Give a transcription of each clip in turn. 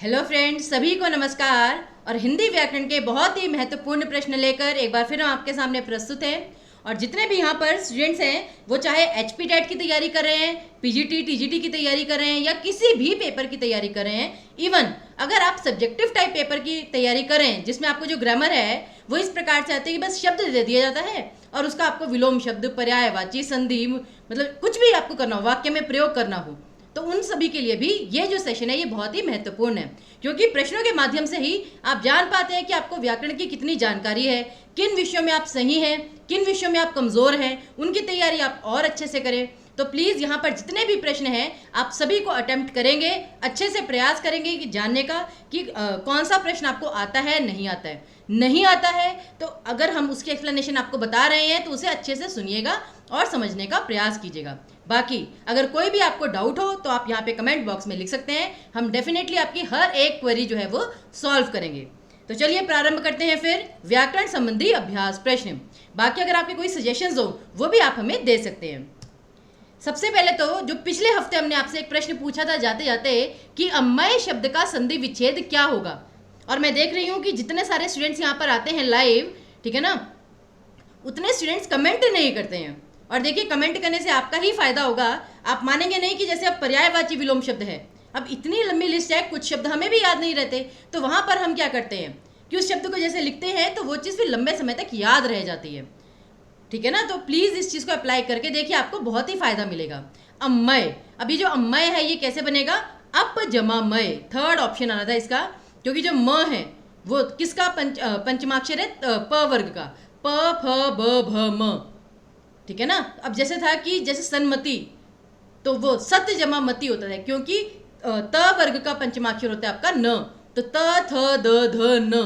Hello friends, सभी को नमस्कार। और हिंदी व्याकरण के बहुत ही महत्वपूर्ण प्रश्न लेकर एक बार फिर हम आपके सामने प्रस्तुत हैं। और जितने भी यहाँ पर स्टूडेंट्स हैं वो चाहे एचपी टेट की तैयारी कर रहे हैं, पीजीटी टीजीटी की तैयारी कर रहे हैं या किसी भी पेपर की तैयारी कर रहे हैं, इवन अगर आप सब्जेक्टिव टाइप पेपर की तैयारी कर रहे हैं जिसमें आपको जो ग्रामर है वो इस प्रकार से आते हैं कि बस शब्द दे दिया जाता है और उसका आपको विलोम शब्द, पर्यायवाची, संधि, मतलब कुछ भी आपको करना हो, वाक्य में प्रयोग करना हो, तो उन सभी के लिए भी ये जो सेशन है ये बहुत ही महत्वपूर्ण है, क्योंकि प्रश्नों के माध्यम से ही आप जान पाते हैं कि आपको व्याकरण की कितनी जानकारी है, किन विषयों में आप सही हैं, किन विषयों में आप कमज़ोर हैं, उनकी तैयारी आप और अच्छे से करें। तो प्लीज़ यहाँ पर जितने भी प्रश्न हैं आप सभी को अटेम्प्ट करेंगे, अच्छे से प्रयास करेंगे कि जानने का कि कौन सा प्रश्न आपको आता है, नहीं आता है तो अगर हम उसकी एक्सप्लेनेशन आपको बता रहे हैं तो उसे अच्छे से सुनिएगा और समझने का प्रयास कीजिएगा। बाकी अगर कोई भी आपको डाउट हो तो आप यहाँ पे कमेंट बॉक्स में लिख सकते हैं, हम डेफिनेटली आपकी हर एक क्वेरी जो है वो सॉल्व करेंगे। तो चलिए प्रारंभ करते हैं फिर व्याकरण संबंधी अभ्यास प्रश्न। बाकी अगर आपके कोई सजेशंस हो वो भी आप हमें दे सकते हैं। सबसे पहले तो जो पिछले हफ्ते हमने आपसे एक प्रश्न पूछा था जाते जाते कि अम्मय शब्द का संधि विच्छेद क्या होगा, और मैं देख रही हूँ कि जितने सारे स्टूडेंट्स यहाँ पर आते हैं लाइव, ठीक है ना, उतने स्टूडेंट्स कमेंट नहीं करते हैं। और देखिए कमेंट करने से आपका ही फायदा होगा। आप मानेंगे नहीं कि जैसे अब पर्यायवाची विलोम शब्द है, अब इतनी लंबी लिस्ट है, कुछ शब्द हमें भी याद नहीं रहते, तो वहाँ पर हम क्या करते हैं कि उस शब्द को जैसे लिखते हैं तो वो चीज़ फिर लंबे समय तक याद रह जाती है, ठीक है ना। तो प्लीज़ इस चीज़ को अप्लाई करके देखिए, आपको बहुत ही फायदा मिलेगा। अम्मय, अभी जो अम्मय है ये कैसे बनेगा, अप जमा मय, थर्ड ऑप्शन आना था इसका, क्योंकि जो म है वो किसका पंचमाक्षर है, प वर्ग का, प फ ब भ म, ठीक है ना। अब जैसे था कि जैसे सन्मति, तो वो सत्य जमा मति होता है, क्योंकि त वर्ग का पंचमाक्षर होता है आपका न, तो त थ द ध न।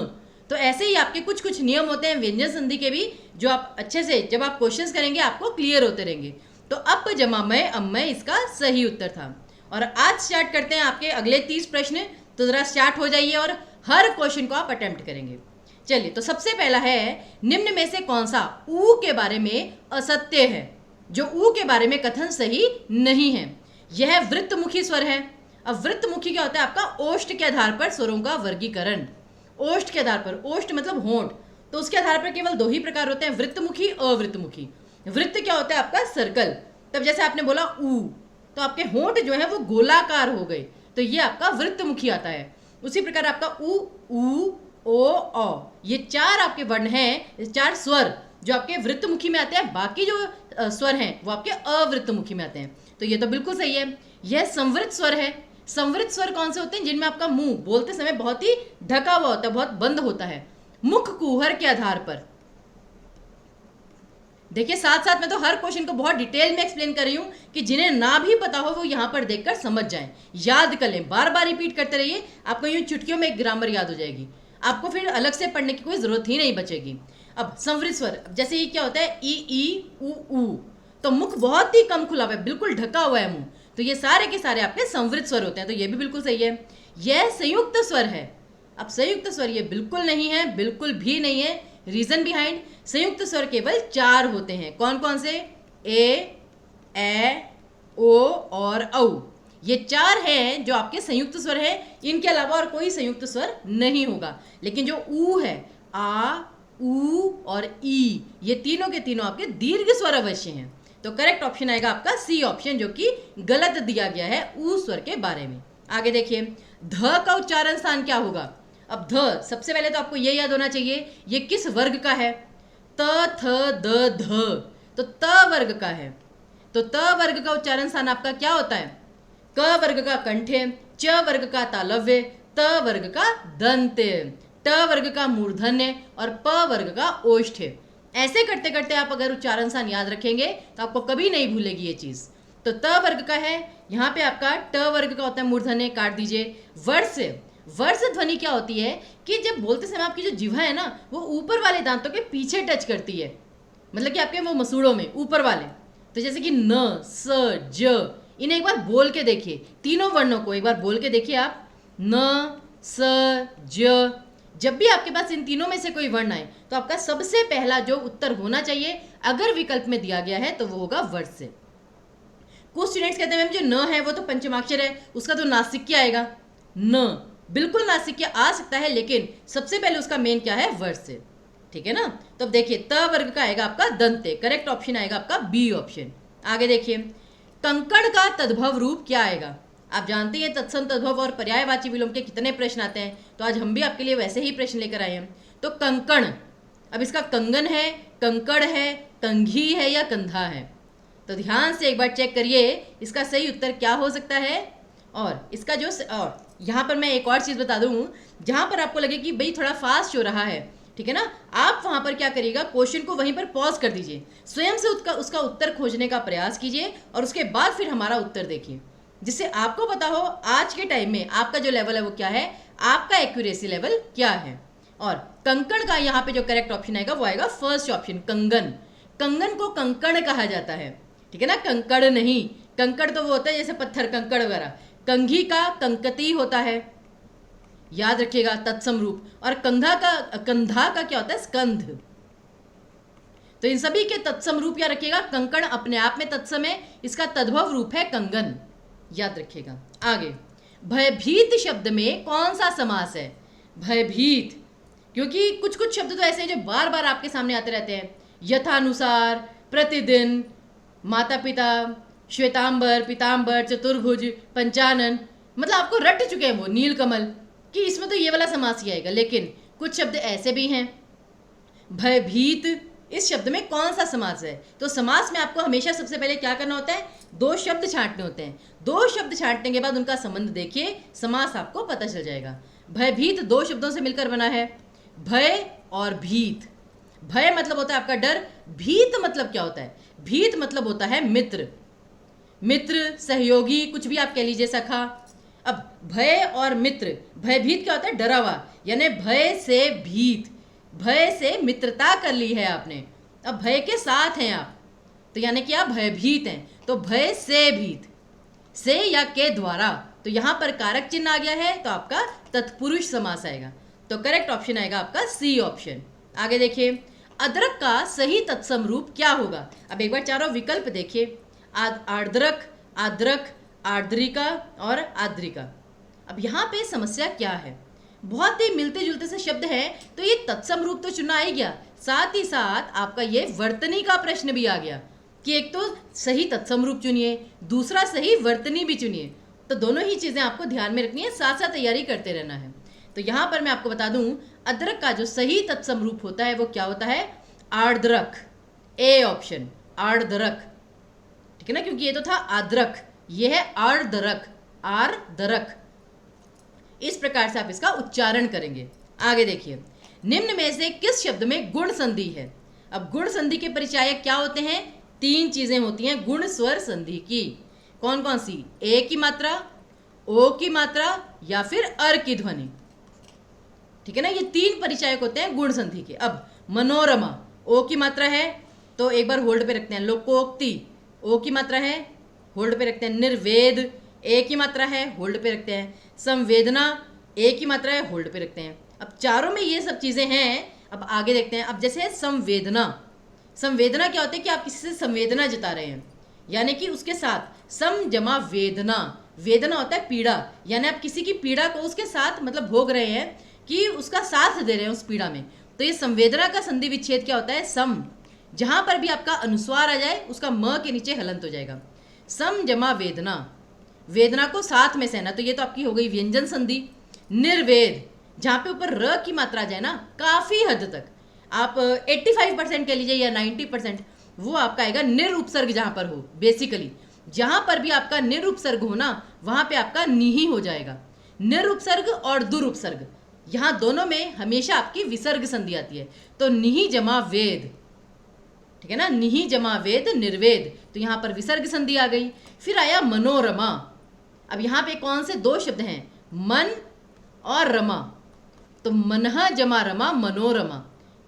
तो ऐसे ही आपके कुछ कुछ नियम होते हैं व्यंजन संधि के भी, जो आप अच्छे से जब आप क्वेश्चंस करेंगे आपको क्लियर होते रहेंगे। तो अप जमा मय अम्मय इसका सही उत्तर था। और आज स्टार्ट करते हैं आपके अगले 30 प्रश्न। तो ज़रा स्टार्ट हो जाइए और हर क्वेश्चन को आप अटेम्प्ट करेंगे। चलिए, तो सबसे पहला है, निम्न में से कौन सा ऊ के बारे में असत्य है, जो ऊ के बारे में कथन सही नहीं है। यह वृत्तमुखी स्वर है। अब वृत्तमुखी क्या होता है, आपका ओष्ठ के आधार पर स्वरों का वर्गीकरण। ओष्ठ के आधार पर, ओष्ठ मतलब होंठ, तो उसके आधार पर केवल दो ही प्रकार होते हैं, वृत्तमुखी, अवृत्तमुखी। वृत्त क्या होता है आपका सर्कल, तब जैसे आपने बोला ऊ, तो आपके होंठ जो है वो गोलाकार हो गए, तो ये आपका वृत्तमुखी आता है। उसी प्रकार आपका उ, ऊ, ओ, औ, ये चार आपके वर्ण हैं, चार स्वर जो आपके वृत्तमुखी में आते हैं। बाकी जो स्वर हैं वो आपके अवृत्तमुखी में आते हैं। तो ये तो बिल्कुल सही है। यह संवृत स्वर है। संवृत स्वर कौन से होते हैं, जिनमें आपका मुंह बोलते समय बहुत ही ढका हुआ होता है, बहुत बंद होता है, मुख कुहर के आधार पर। देखिए साथ साथ में तो हर क्वेश्चन को बहुत डिटेल में एक्सप्लेन कर रही हूँ कि जिन्हें ना भी पता हो वो यहाँ पर देखकर समझ जाएं, याद कर लें, बार बार रिपीट करते रहिए, आपको यूँ चुटकियों में एक ग्रामर याद हो जाएगी, आपको फिर अलग से पढ़ने की कोई जरूरत ही नहीं बचेगी। अब संवृत स्वर, जैसे ये क्या होता है, ई ऊ ऊ, तो मुख बहुत ही कम खुला हुआ है, बिल्कुल ढका हुआ है मुंह, तो ये सारे के सारे आपके संवृत स्वर होते हैं। तो ये भी बिल्कुल सही है। यह संयुक्त स्वर है। अब संयुक्त स्वर ये बिल्कुल नहीं है, बिल्कुल भी नहीं है। रीजन बिहाइंड, संयुक्त स्वर केवल 4 होते हैं। कौन कौन से, ए ओ और औ, ये 4 हैं जो आपके संयुक्त स्वर है। इनके अलावा और कोई संयुक्त स्वर नहीं होगा। लेकिन जो ऊ है, आ, ऊ और ई, ये तीनों के तीनों आपके दीर्घ स्वर अवश्य हैं। तो करेक्ट ऑप्शन आएगा आपका सी ऑप्शन, जो कि गलत दिया गया है ऊ स्वर के बारे में। आगे देखिए, ध का उच्चारण स्थान क्या होगा। अब ध, सबसे पहले तो आपको ये याद होना चाहिए ये किस वर्ग का है, त थ द ध, तो त वर्ग का है। तो त वर्ग का उच्चारण स्थान आपका क्या होता है, क वर्ग का कंठ्य, च वर्ग का तालव्य, त वर्ग का दंत्य, ट वर्ग का मूर्धन्य और प वर्ग का ओष्ठ्य। ऐसे करते करते आप अगर उच्चारण स्थान याद रखेंगे तो आपको कभी नहीं भूलेगी ये चीज़। तो त वर्ग का है, यहाँ पे आपका ट वर्ग का होता है मूर्धन्य, काट दीजिए। वर्ष, वर्ष ध्वनि क्या होती है कि जब बोलते समय आपकी जो जिह्वा है ना वो ऊपर वाले दांतों के पीछे टच करती है, मतलब कि आपके वो मसूड़ों में ऊपर वाले। तो जैसे कि न, स, ज, इन्हें एक बार बोल के देखिए, तीनों वर्णों को एक बार बोल के देखिए आप, न, स, ज। जब भी आपके पास इन तीनों में से कोई वर्ण आए तो आपका सबसे पहला जो उत्तर होना चाहिए, अगर विकल्प में दिया गया है, तो वो होगा वर्ष से। कुछ स्टूडेंट्स कहते हैं मैम जो न है वो तो पंचमाक्षर है, उसका तो नासिक क्या आएगा, न, बिल्कुल नासिक आ सकता है, लेकिन सबसे पहले उसका मेन क्या है, वर्ष से। ठीक है ना। तो अब देखिए त वर्ग का आएगा आपका दंते, करेक्ट ऑप्शन आएगा आपका बी ऑप्शन। आगे देखिए कंकड़ का तद्भव रूप क्या आएगा। आप जानते हैं तत्सम तद्भव और पर्यायवाची विलोम के कितने प्रश्न आते हैं, तो आज हम भी आपके लिए वैसे ही प्रश्न लेकर आए हैं। तो कंकण, अब इसका कंगन है, कंकड़ है, कंघी है या कंधा है। तो ध्यान से एक बार चेक करिए इसका सही उत्तर क्या हो सकता है। और इसका जो और यहाँ पर मैं एक और चीज़ बता दूँ, जहाँ पर आपको लगे कि भाई थोड़ा फास्ट हो रहा है, ठीक है ना, आप वहाँ पर क्या करिएगा, क्वेश्चन को वहीं पर पॉज कर दीजिए, स्वयं से उसका उत्तर खोजने का प्रयास कीजिए और उसके बाद फिर हमारा उत्तर देखिए, जिससे आपको पता हो आज के टाइम में आपका जो लेवल है वो क्या है, आपका एक्यूरेसी लेवल क्या है। और कंकड़ का यहाँ पे जो करेक्ट ऑप्शन आएगा वो आएगा फर्स्ट ऑप्शन, कंगन। कंगन को कंकड़ कहा जाता है, ठीक है ना, कंकड़ नहीं। कंकड़ तो वो होता है जैसे पत्थर, कंकड़ वगैरह। कंघी का कंकती होता है, याद रखिएगा तत्सम रूप। और कंधा का क्या होता है, स्कंध। तो इन सभी के तत्सम रूप याद रखिएगा। कंकड़ अपने आप में तत्सम है, इसका तद्भव रूप है कंगन, याद रखिएगा। आगे भयभीत शब्द में कौन सा समास है। भयभीत, क्योंकि कुछ कुछ शब्द तो ऐसे हैं जो बार बार आपके सामने आते रहते हैं, यथानुसार, प्रतिदिन, माता पिता, श्वेतांबर, पीतांबर, चतुर्भुज, पंचानन, मतलब आपको रट चुके हैं वो, नीलकमल, कि इसमें तो ये वाला समास ही आएगा। लेकिन कुछ शब्द ऐसे भी हैं। भयभीत, इस शब्द में कौन सा समास है। तो समास में आपको हमेशा सबसे पहले क्या करना होता है, दो शब्द छांटने होते हैं। दो शब्द छांटने के बाद उनका संबंध देखिए, समास आपको पता चल जाएगा। भयभीत दो शब्दों से मिलकर बना है, भय और भीत। भय मतलब होता है आपका डर, भीत मतलब क्या होता है, भीत मतलब होता है मित्र, मित्र, सहयोगी, कुछ भी आप कह लीजिए, सखा। अब भय और मित्र, भयभीत क्या होता है, डरा हुआ, यानी भय से भीत, भय से मित्रता कर ली है आपने, अब भय के साथ हैं आप, तो यानी कि आप भयभीत हैं। तो भय से भीत, से या के द्वारा, तो यहां पर कारक चिन्ह आ गया है, तो आपका तत्पुरुष समास आएगा। तो करेक्ट ऑप्शन आएगा आपका सी ऑप्शन। आगे देखिए अदरक का सही तत्सम रूप क्या होगा। अब एक बार चारों विकल्प देखिए, आर्द्रक, आद्रक, आर्द्रिका और आद्रिका। अब यहाँ पे समस्या क्या है, बहुत ही मिलते जुलते से शब्द हैं, तो ये तत्सम रूप तो चुना ही गया, साथ ही साथ आपका ये वर्तनी का प्रश्न भी आ गया कि एक तो सही तत्सम रूप चुनिए, दूसरा सही वर्तनी भी चुनिए। तो दोनों ही चीज़ें आपको ध्यान में रखनी है, साथ साथ तैयारी करते रहना है। तो यहाँ पर मैं आपको बता दूं, अदरक का जो सही तत्सम रूप होता है वो क्या होता है, आर्द्रक, ए ऑप्शन, आर्द्रक, ठीक है ना, क्योंकि ये तो था आद्रक, ये है आर्द्रक, आर्द्रक। इस प्रकार से आप इसका उच्चारण करेंगे। आगे देखिए निम्न में से किस शब्द में गुण संधि है। अब गुण संधि के परिचायक क्या होते हैं, तीन चीजें होती हैं गुण स्वर संधि की। कौन कौन सी, ए की मात्रा, ओ की मात्रा या फिर अर की ध्वनि, ठीक है ना, ये तीन परिचायक होते हैं गुण संधि के। अब मनोरमा, ओ की मात्रा है तो एक बार होल्ड पे रखते हैं, लोकोक्ति, ओ की मात्रा है, होल्ड पे रखते हैं, निर्वेद, ए की मात्रा है, होल्ड पे रखते हैं, संवेदना, ए की मात्रा है, होल्ड पे रखते हैं। अब चारों में ये सब चीज़ें हैं। अब आगे देखते हैं। अब जैसे संवेदना, संवेदना क्या होता है कि आप किसी से संवेदना जता रहे हैं, यानी कि उसके साथ सम जमा वेदना, वेदना होता है पीड़ा, यानी आप किसी की पीड़ा को उसके साथ मतलब भोग रहे हैं, कि उसका साथ दे रहे हैं उस पीड़ा में। तो ये संवेदना का संधि विच्छेद क्या होता है, सम, जहां पर भी आपका अनुस्वार आ जाए उसका म के नीचे हलंत हो जाएगा, सम जमा वेदना, वेदना को साथ में सहना, तो ये तो आपकी हो गई व्यंजन संधि। निर्वेद, जहाँ पे ऊपर र की मात्रा आ जाए ना, काफ़ी हद तक आप 85% कह लीजिए या 90%, वो आपका आएगा निरुपसर्ग, जहाँ पर हो, बेसिकली जहाँ पर भी आपका निरुपसर्ग हो ना, वहाँ पे आपका निही हो जाएगा। निरुपसर्ग और दुरुपसर्ग, यहाँ दोनों में हमेशा आपकी विसर्ग संधि आती है, तो निही जमा वेद, ठीक है ना, निही जमा वेद निर्वेद, तो यहाँ पर विसर्ग संधि आ गई। फिर आया मनोरमा। अब यहाँ पे कौन से दो शब्द हैं, मन और रमा, तो मनहा जमा रमा, मनोरमा।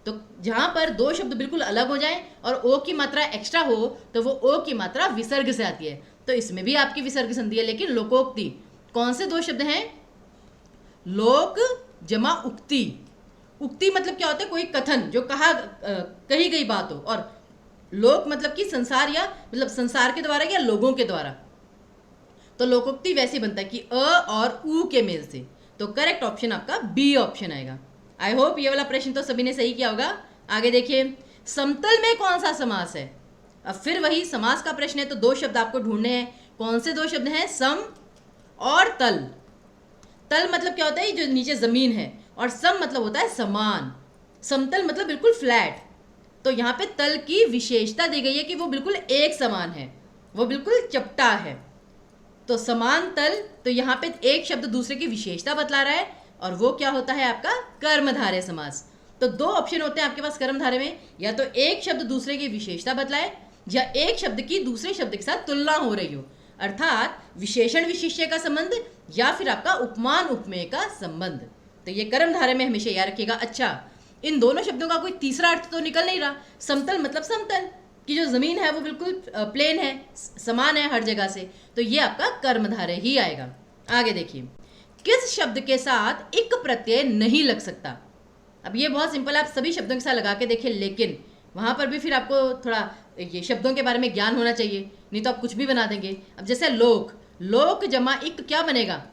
तो जहाँ पर दो शब्द बिल्कुल अलग हो जाएं और ओ की मात्रा एक्स्ट्रा हो, तो वो ओ की मात्रा विसर्ग से आती है, तो इसमें भी आपकी विसर्ग संधि है। लेकिन लोकोक्ति, कौन से दो शब्द हैं, लोक जमा उक्ति। उक्ति मतलब क्या होता है, कोई कथन जो कही गई बात हो, और लोक मतलब कि संसार, या मतलब संसार के द्वारा या लोगों के द्वारा। तो लोकोक्ति वैसे बनता है कि अ और उ के मेल से, तो करेक्ट ऑप्शन आपका बी ऑप्शन आएगा। आई होप ये वाला प्रश्न तो सभी ने सही किया होगा। आगे देखिए, समतल में कौन सा समास है। अब फिर वही समास का प्रश्न है, तो दो शब्द आपको ढूंढने हैं। कौन से दो शब्द हैं? सम और तल। तल मतलब क्या होता है? जो नीचे जमीन है, और सम मतलब होता है समान। समतल मतलब बिल्कुल फ्लैट। तो यहाँ पे तल की विशेषता दी गई है कि वो बिल्कुल एक समान है, वो बिल्कुल चपटा है। तो समान तल, तो यहाँ पे एक शब्द दूसरे की विशेषता बतला रहा है, और वो क्या होता है आपका? कर्मधारय समास। तो दो ऑप्शन होते हैं आपके पास कर्मधारय में, या तो एक शब्द दूसरे की विशेषता बतलाए, या एक शब्द की दूसरे शब्द के साथ तुलना हो रही हो, अर्थात विशेषण विशिष्य का संबंध, या फिर आपका उपमान उपमेय का संबंध। तो ये कर्मधारय में हमेशा याद रखिएगा। अच्छा, इन दोनों शब्दों का कोई तीसरा अर्थ तो निकल नहीं रहा। समतल मतलब समतल की जो जमीन है वो बिल्कुल प्लेन है, समान है हर जगह से, तो ये आपका कर्मधारय ही आएगा। आगे देखिए, किस शब्द के साथ इक प्रत्यय नहीं लग सकता। अब ये बहुत सिंपल है, आप सभी शब्दों के साथ लगा के देखिए, लेकिन वहां पर भी फिर आपको थोड़ा ये शब्दों के बारे में ज्ञान होना चाहिए, नहीं तो आप कुछ भी बना देंगे। अब जैसे लोक, लोक जमा इक क्या बनेगा?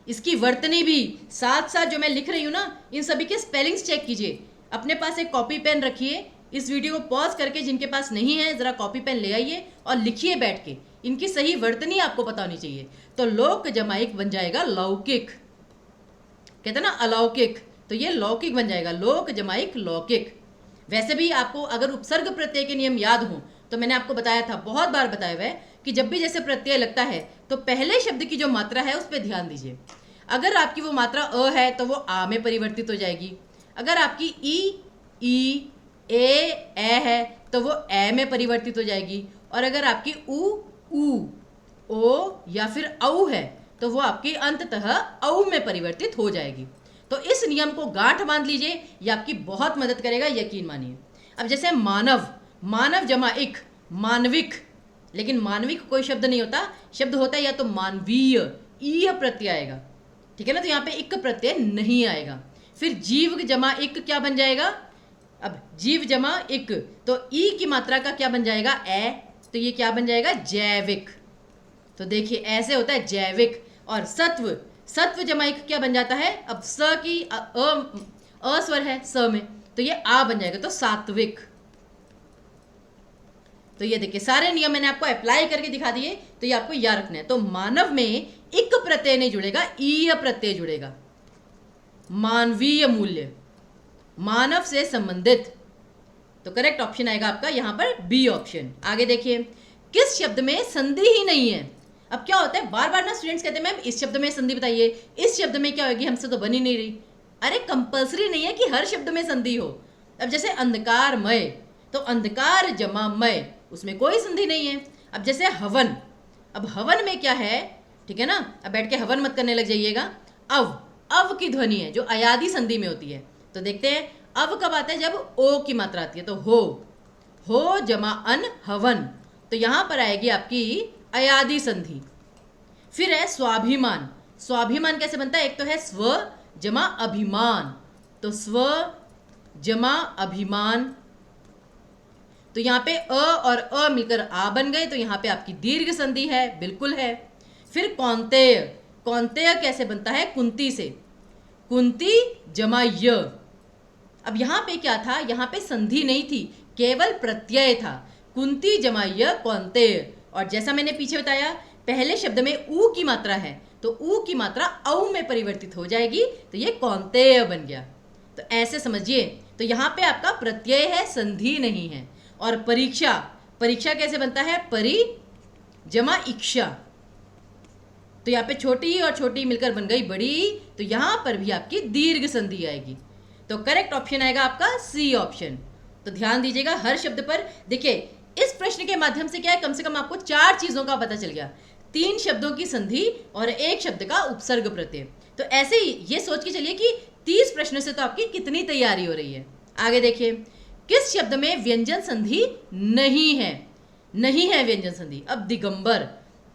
इसकी वर्तनी भी साथ साथ जो मैं लिख रही हूं ना, इन सभी के स्पेलिंग्स चेक कीजिए। अपने पास एक कॉपी पेन रखिए, इस वीडियो को पॉज करके, जिनके पास नहीं है जरा कॉपी पेन ले आइए और लिखिए बैठ के। इनकी सही वर्तनी आपको पता होनी चाहिए। तो लोक जमा इक बन जाएगा लौकिक, कहते हैं ना अलौकिक, तो ये लौकिक बन जाएगा, लोक जमा इक लौकिक। वैसे भी आपको अगर उपसर्ग प्रत्यय के नियम याद हो तो मैंने आपको बताया था, बहुत बार बताया हुआ है कि जब भी जैसे प्रत्यय लगता है तो पहले शब्द की जो मात्रा है उस पर ध्यान दीजिए। अगर आपकी वो मात्रा अ है तो वो आ में परिवर्तित हो जाएगी। अगर आपकी ई ए है तो वो ए में परिवर्तित हो जाएगी। और अगर आपकी ऊ ओ या फिर औ है तो वो आपकी अंततः औ में परिवर्तित हो जाएगी। तो इस नियम को गांठ बांध लीजिए, ये आपकी बहुत मदद करेगा, यकीन मानिए। अब जैसे मानव, मानव जमा इक मानविक, लेकिन मानविक कोई शब्द नहीं होता, शब्द होता है या तो मानवीय, ईय प्रत्यय आएगा, ठीक है ना, तो यहाँ पे इक प्रत्यय नहीं आएगा। फिर जीव जमा इक क्या बन जाएगा? अब जीव जमा इक, तो ई की मात्रा का क्या बन जाएगा? ए, तो ये क्या बन जाएगा? जैविक। तो देखिए ऐसे होता है जैविक। और सत्व, सत्व जमा इक क्या बन जाता है? अब स की अ स्वर है स में, तो ये आ बन जाएगा, तो सात्विक। तो ये देखिए सारे नियम मैंने आपको अप्लाई करके दिखा दिए, तो ये आपको याद रखना है। तो मानव में इक प्रत्यय नहीं जुड़ेगा, ईय प्रत्यय जुड़ेगा। मानवीय मूल्य, मानव से संबंधित, तो करेक्ट ऑप्शन आएगा आपका यहाँ पर बी ऑप्शन। आगे देखिए, किस शब्द में संधि ही नहीं है। अब क्या होता है, बार बार ना स्टूडेंट्स कहते हैं मैम इस शब्द में संधि बताइए, इस शब्द में क्या होगी, हमसे तो बन ही नहीं रही। अरे कंपल्सरी नहीं है कि हर शब्द में संधि हो। अब जैसे अंधकारमय, तो अंधकार जमा मय, उसमें कोई संधि नहीं है। अब जैसे हवन, अब हवन में क्या है, ठीक है ना, अब बैठ के हवन मत करने लग जाइएगा। अव, अव की ध्वनि है जो अयादि संधि में होती है। तो देखते हैं अव कब आता है, जब ओ की मात्रा आती है। तो हो जमा अन हवन, तो यहां पर आएगी आपकी अयादि संधि। फिर है स्वाभिमान, स्वाभिमान कैसे बनता है? एक तो है स्व जमा अभिमान, तो स्व जमा अभिमान, तो यहाँ पे अ और अ मिलकर आ बन गए, तो यहाँ पे आपकी दीर्घ संधि है, बिल्कुल है। फिर कौंतेय, कौंतेय कैसे बनता है? कुंती से, कुंती जमा य। अब यहाँ पे क्या था, यहाँ पे संधि नहीं थी, केवल प्रत्यय था, कुंती जमा य कौंतेय। और जैसा मैंने पीछे बताया, पहले शब्द में ऊ की मात्रा है, तो ऊ की मात्रा औ में परिवर्तित हो जाएगी, तो ये कौंतेय बन गया। तो ऐसे समझिए, तो यहाँ पे आपका प्रत्यय है, संधि नहीं है। और परीक्षा, परीक्षा कैसे बनता है? परि जमा इक्षा, तो यहाँ पे छोटी और छोटी मिलकर बन गई बड़ी, तो यहाँ पर भी आपकी दीर्घ संधि आएगी। तो करेक्ट ऑप्शन आएगा आपका सी ऑप्शन। तो ध्यान दीजिएगा हर शब्द पर। देखिए इस प्रश्न के माध्यम से क्या है, कम से कम आपको 4 चीजों का पता चल गया, 3 शब्दों की संधि और 1 शब्द का उपसर्ग प्रत्यय। तो ऐसे ही ये सोच के चलिए कि 30 प्रश्न से तो आपकी कितनी तैयारी हो रही है। आगे देखिए, किस शब्द में व्यंजन संधि नहीं है? नहीं है व्यंजन संधि। अब दिगंबर,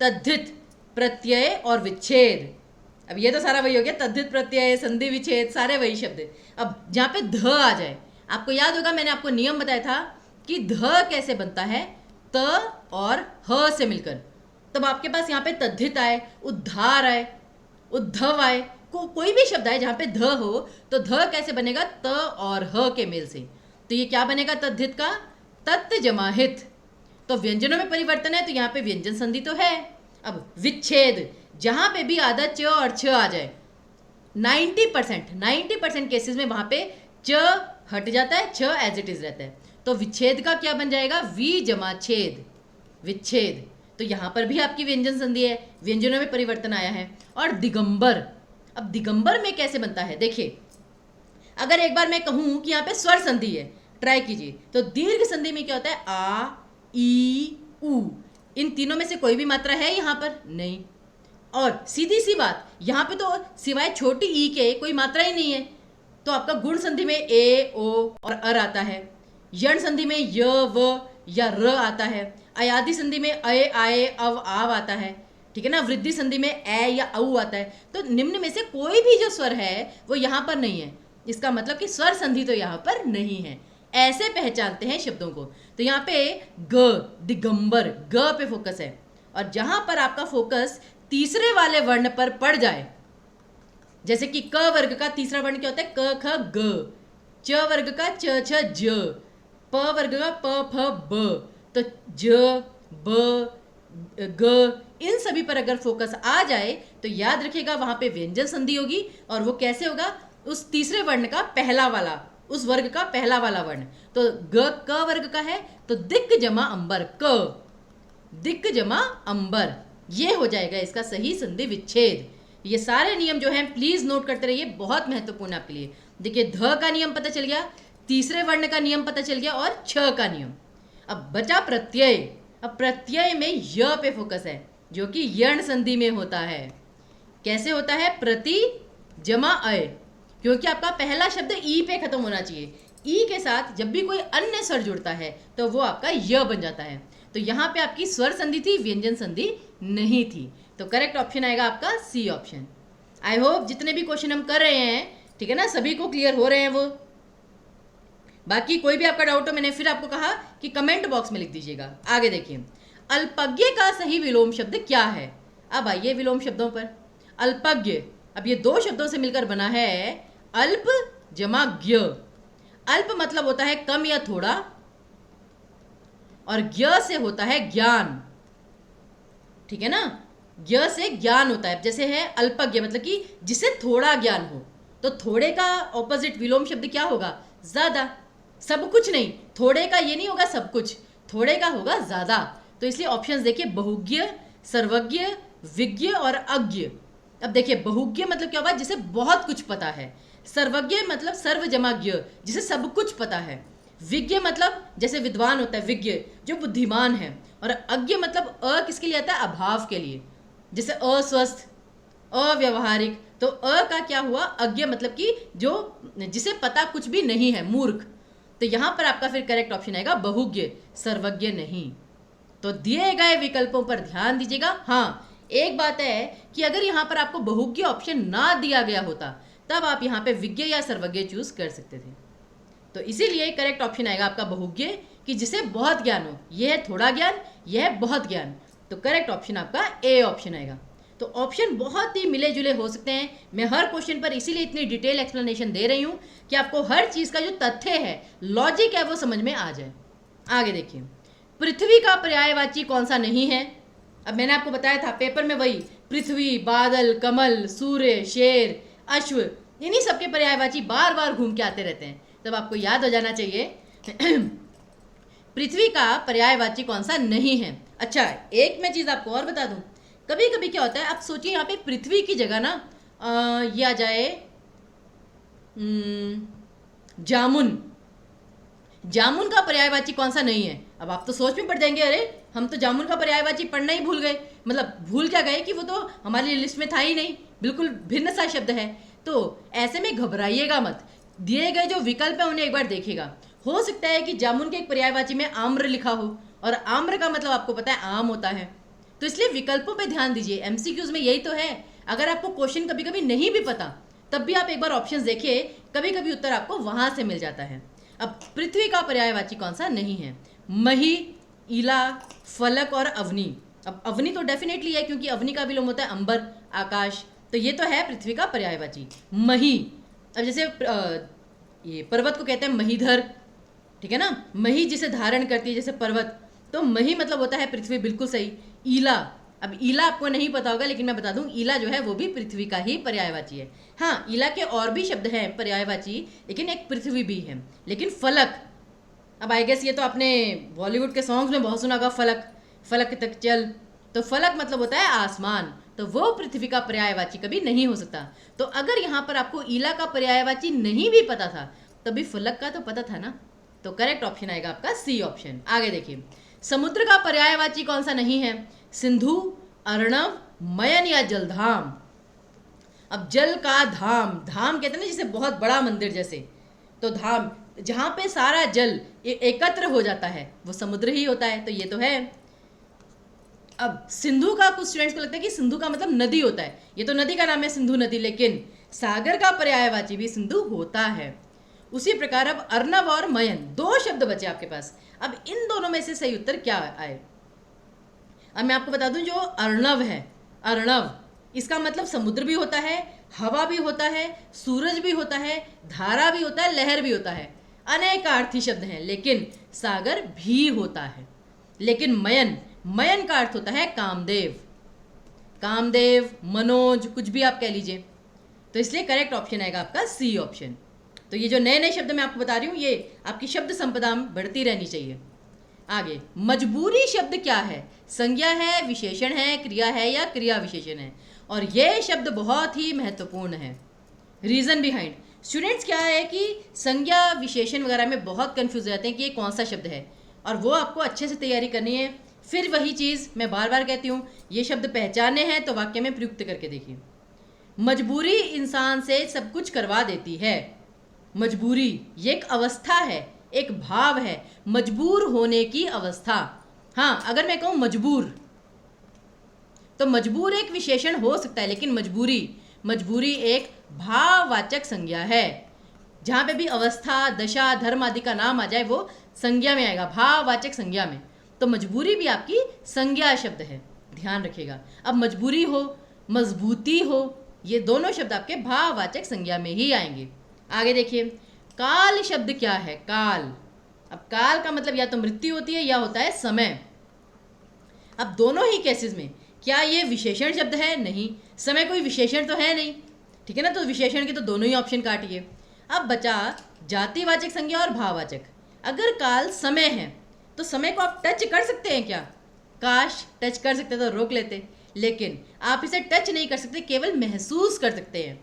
तद्धित, प्रत्यय और विच्छेद, अब ये तो सारा वही हो गया, तद्धित, प्रत्यय, संधि, विच्छेद, सारे वही शब्द। अब जहाँ पे ध आ जाए, आपको याद होगा मैंने आपको नियम बताया था कि ध कैसे बनता है, त और ह से मिलकर। तब आपके पास यहाँ पे तद्धित आए, उद्धार आए, उद्धव आए, कोई भी शब्द आए जहां पे ध हो तो ध कैसे बनेगा, त और ह के मेल से। तो ये क्या बनेगा तद्धित का, तत् जमा हित। तो व्यंजनों में परिवर्तन है तो यहाँ पे व्यंजन संधि तो है। अब विच्छेद, जहां पे भी आधा च और छ आ जाए, 90% केसेस में वहां पे च हट जाता है, छ एज इट इज रहता है। तो विच्छेद का क्या बन जाएगा, वी जमा छेद, विच्छेद। तो यहां पर भी आपकी व्यंजन संधि है, व्यंजनों में परिवर्तन आया है। और दिगंबर, अब दिगंबर में कैसे बनता है, देखिए अगर एक बार मैं कहूं कि यहाँ पे स्वर संधि है, ट्राई कीजिए। तो दीर्घ संधि में क्या होता है, आ ई उ, इन तीनों में से कोई भी मात्रा है यहाँ पर नहीं। और सीधी सी बात, यहाँ पे तो सिवाय छोटी ई के कोई मात्रा ही नहीं है। तो आपका गुण संधि में ए ओ और अर आता है, यण संधि में य व या र आता है, अयादि संधि में अय आए अव आव आता है, ठीक है ना, वृद्धि संधि में ए या औ आता है। तो निम्न में से कोई भी जो स्वर है वो यहाँ पर नहीं है, इसका मतलब कि स्वर संधि तो यहाँ पर नहीं है। ऐसे पहचानते हैं शब्दों को। तो यहाँ पे ग, दिगंबर, ग पे फोकस है। और जहां पर आपका फोकस तीसरे वाले वर्ण पर पड़ जाए, जैसे कि क वर्ग का तीसरा वर्ण क्या होता है, क ख ग, च वर्ग का च छ ज, प वर्ग का प फ ब, तो ज ब ग, इन सभी पर अगर फोकस आ जाए तो याद रखिएगा वहां पे व्यंजन संधि होगी। और वो कैसे होगा, उस तीसरे वर्ण का पहला वाला, उस वर्ग का पहला वाला वर्ण। तो ग क वर्ग का है तो दिक् जमा अंबर, क, दिक् जमा अंबर, ये हो जाएगा इसका सही संधि विच्छेद। ये सारे नियम जो हैं प्लीज नोट करते रहिए, बहुत महत्वपूर्ण आपके लिए। देखिए ध का नियम पता चल गया, तीसरे वर्ण का नियम पता चल गया और छ का नियम। अब बचा प्रत्यय। अब प्रत्यय में य पे फोकस है जो कि यण संधि में होता है। कैसे होता है, प्रति जमा अय, क्योंकि आपका पहला शब्द ई पे खत्म होना चाहिए। ई के साथ जब भी कोई अन्य स्वर जुड़ता है तो वो आपका य बन जाता है। तो यहाँ पे आपकी स्वर संधि थी, व्यंजन संधि नहीं थी। तो करेक्ट ऑप्शन आएगा आपका सी ऑप्शन। आई होप जितने भी क्वेश्चन हम कर रहे हैं, ठीक है ना, सभी को क्लियर हो रहे हैं वो। बाकी कोई भी आपका डाउट हो, मैंने फिर आपको कहा कि कमेंट बॉक्स में लिख दीजिएगा। आगे देखिए, अल्पज्ञ का सही विलोम शब्द क्या है। अब आइए विलोम शब्दों पर। अल्पज्ञ, अब ये दो शब्दों से मिलकर बना है अल्प जमा ज्ञ। अल्प मतलब होता है कम या थोड़ा, और ज्ञ से होता है ज्ञान, ठीक है ना, ज्ञ से ज्ञान होता है। जैसे है अल्पज्ञ मतलब कि जिसे थोड़ा ज्ञान हो, तो थोड़े का ऑपोजिट विलोम शब्द क्या होगा, ज्यादा। सब कुछ नहीं, थोड़े का ये नहीं होगा सब कुछ, थोड़े का होगा ज्यादा। तो इसलिए ऑप्शंस देखिए, बहुज्ञ, सर्वज्ञ, विज्ञ और अज्ञ। अब देखिए बहुज्ञ मतलब क्या होगा, जिसे बहुत कुछ पता है। सर्वज्ञ मतलब सर्व जमा ज्ञ, जिसे सब कुछ पता है। विज्ञ मतलब जैसे विद्वान होता है विज्ञ, जो बुद्धिमान है। और अज्ञ मतलब अ किसके लिए आता है, अभाव के लिए, जैसे अस्वस्थ, अव्यवहारिक। तो अ का क्या हुआ, अज्ञ मतलब कि जो जिसे पता कुछ भी नहीं है, मूर्ख। तो यहां पर आपका फिर करेक्ट ऑप्शन आएगा बहुज्ञ, सर्वज्ञ नहीं। तो दिए गए विकल्पों पर ध्यान दीजिएगा। हाँ, एक बात है कि अगर यहां पर आपको बहुज्ञ ऑप्शन ना दिया गया होता तब आप यहां पे विज्ञ या सर्वज्ञ चूज कर सकते थे। तो इसीलिए करेक्ट ऑप्शन आएगा आपका बहुज्ञ, कि जिसे बहुत ज्ञान हो। यह है थोड़ा ज्ञान, यह है बहुत ज्ञान। तो करेक्ट ऑप्शन आपका ए ऑप्शन आएगा। तो ऑप्शन बहुत ही मिले जुले हो सकते हैं। मैं हर क्वेश्चन पर इसीलिए इतनी डिटेल एक्सप्लेनेशन दे रही हूं कि आपको हर चीज का जो तथ्य है, लॉजिक है, वो समझ में आ जाए। आगे देखिए, पृथ्वी का पर्यायवाची कौन सा नहीं है। अब मैंने आपको बताया था पेपर में, वही पृथ्वी, बादल, कमल, सूर्य, शेर, अश्व, इन्हीं सबके पर्यायवाची बार बार घूम के आते रहते हैं। तब आपको याद हो जाना चाहिए पृथ्वी का पर्यायवाची कौन सा नहीं है। अच्छा, एक मैं चीज आपको और बता दूं, कभी कभी क्या होता है, आप सोचिए यहाँ पे पृथ्वी की जगह ना ये आ जाए जामुन। जामुन का पर्यायवाची कौन सा नहीं है। अब आप तो सोच में पड़ जाएंगे, अरे हम तो जामुन का पर्यायवाची पढ़ना ही भूल गए। मतलब भूल क्या गए कि वो तो हमारी लिस्ट में था ही नहीं, बिल्कुल भिन्न सा शब्द है। तो ऐसे में घबराइएगा मत, दिए गए जो विकल्प है उन्हें एक बार देखिएगा। हो सकता है कि जामुन के एक पर्यायवाची में आम्र लिखा हो, और आम्र का मतलब आपको पता है आम होता है। तो इसलिए विकल्पों पे ध्यान दीजिए। एमसीक्यूज में यही तो है, अगर आपको क्वेश्चन कभी कभी नहीं भी पता तब भी आप एक बार ऑप्शंस देखिए, कभी कभी उत्तर आपको वहां से मिल जाता है। अब पृथ्वी का पर्यायवाची कौन सा नहीं है, मही, इला, फलक और अवनी। अब अवनी तो डेफिनेटली है, क्योंकि अवनी का विलोम होता है अंबर, आकाश। तो तो ये तो है पृथ्वी का पर्यायवाची। मही, अब जैसे ये पर्वत को कहते हैं महीधर, ठीक है ना, मही जिसे धारण करती है जैसे पर्वत, तो मही मतलब होता है पृथ्वी, बिल्कुल सही। ईला, अब ईला आपको नहीं पता होगा लेकिन मैं बता दूं, ईला जो है वो भी पृथ्वी का ही पर्यायवाची है। हाँ, ईला के और भी शब्द हैं पर्यायवाची, लेकिन एक पृथ्वी भी है। लेकिन फलक, अब आई गेस ये तो आपने बॉलीवुड के सॉन्ग्स में बहुत सुना होगा, फलक, फलक तक चल, तो फलक मतलब होता है आसमान, तो वो पृथ्वी का पर्यायवाची कभी नहीं हो सकता। तो अगर यहाँ पर आपको ईला का पर्यायवाची नहीं भी पता था, तभी फलक का तो पता था ना, तो करेक्ट ऑप्शन आएगा आपका सी ऑप्शन। आगे देखिए, समुद्र का पर्यायवाची कौन सा नहीं है? सिंधु, अर्णव, मयन या जलधाम। अब जल का धाम, धाम कहते हैं ना जैसे बहुत बड़ा मंदिर जैसे, तो धाम जहां पे सारा जल एकत्र हो जाता है वो समुद्र ही होता है, तो ये तो है। अब सिंधु का कुछ स्टूडेंट्स को लगता है कि सिंधु का मतलब नदी होता है, ये तो नदी का नाम है सिंधु नदी, लेकिन सागर का पर्यायवाची भी सिंधु होता है। उसी प्रकार अब अर्णव और मयन, दो शब्द बचे आपके पास। अब इन दोनों में से सही उत्तर क्या आए? अब मैं आपको बता दूं, जो अर्णव है, अर्णव इसका मतलब समुद्र भी होता है, हवा भी होता है, सूरज भी होता है, धारा भी होता है, लहर भी होता है, अनेकार्थी शब्द हैं, लेकिन सागर भी होता है। लेकिन मयन, मयन का अर्थ होता है कामदेव, कामदेव, मनोज, कुछ भी आप कह लीजिए, तो इसलिए करेक्ट ऑप्शन आएगा आपका सी ऑप्शन। तो ये जो नए नए शब्द मैं आपको बता रही हूँ, ये आपकी शब्द संपदा बढ़ती रहनी चाहिए। आगे, मजबूरी शब्द क्या है? संज्ञा है, विशेषण है, क्रिया है या क्रिया विशेषण है? और ये शब्द बहुत ही महत्वपूर्ण है। रीजन बिहाइंड, स्टूडेंट्स क्या है कि संज्ञा विशेषण वगैरह में बहुत कंफ्यूज हो जाते हैं कि ये कौन सा शब्द है, और वो आपको अच्छे से तैयारी करनी है। फिर वही चीज़ मैं बार बार कहती हूँ, ये शब्द पहचाने हैं तो वाक्य में प्रयुक्त करके देखिए। मजबूरी इंसान से सब कुछ करवा देती है। मजबूरी ये एक अवस्था है, एक भाव है, मजबूर होने की अवस्था। हाँ, अगर मैं कहूँ मजबूर, तो मजबूर एक विशेषण हो सकता है, लेकिन मजबूरी, मजबूरी एक भाववाचक संज्ञा है। जहाँ पे भी अवस्था, दशा, धर्म आदि का नाम आ जाए वो संज्ञा में आएगा, भाववाचक संज्ञा में। तो मजबूरी भी आपकी संज्ञा शब्द है, ध्यान रखिएगा। अब मजबूरी हो, मजबूती हो, ये दोनों शब्द आपके भाववाचक संज्ञा में ही आएंगे। आगे देखिए, काल शब्द क्या है? काल, अब काल का मतलब या तो मृत्यु होती है या होता है समय। अब दोनों ही केसेस में क्या ये विशेषण शब्द है? नहीं, समय कोई विशेषण तो है नहीं, ठीक है ना, तो विशेषण के तो दोनों ही ऑप्शन काटिए। अब बचा जातिवाचक संज्ञा और भाववाचक। अगर काल समय है तो समय को आप टच कर सकते हैं क्या? काश टच कर सकते तो रोक लेते, लेकिन आप इसे टच नहीं कर सकते, केवल महसूस कर सकते हैं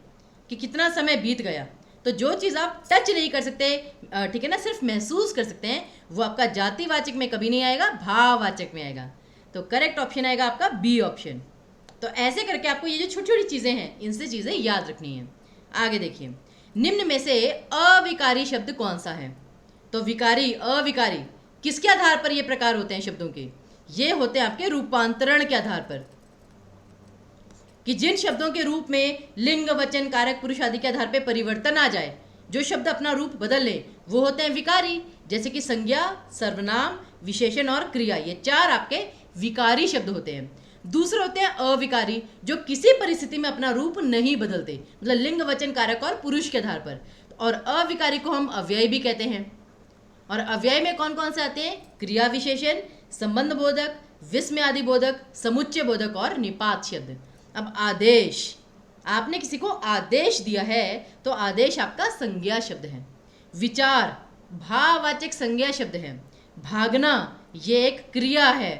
कि कितना समय बीत गया। तो जो चीज़ आप टच नहीं कर सकते, ठीक है ना, सिर्फ महसूस कर सकते हैं, वो आपका जातिवाचक में कभी नहीं आएगा, भाववाचक में आएगा। तो करेक्ट ऑप्शन आएगा आपका बी ऑप्शन। तो ऐसे करके आपको ये जो छोटी छोटी चीज़ें हैं, इनसे चीज़ें याद रखनी है। आगे देखिए, निम्न में से अविकारी शब्द कौन सा है? तो विकारी, अविकारी किसके आधार पर ये प्रकार होते हैं शब्दों के? ये होते हैं आपके रूपांतरण के आधार पर, कि जिन शब्दों के रूप में लिंग, वचन, कारक, पुरुष आदि के आधार पर परिवर्तन आ जाए, जो शब्द अपना रूप बदल ले, वो होते हैं विकारी। जैसे कि संज्ञा, सर्वनाम, विशेषण और क्रिया, ये चार आपके विकारी शब्द होते हैं। दूसरे होते हैं अविकारी, जो किसी परिस्थिति में अपना रूप नहीं बदलते, मतलब लिंग, वचन, कारक और पुरुष के आधार पर। और अविकारी को हम अव्यय भी कहते हैं। और अव्यय में कौन कौन से आते हैं? क्रिया विशेषण, संबंध बोधक, विस्मय आदि बोधक, समुच्चय बोधक और निपात शब्द। अब आदेश, आपने किसी को आदेश दिया है तो आदेश आपका संज्ञा शब्द है। विचार भाववाचक संज्ञा शब्द है। भागना ये एक क्रिया है,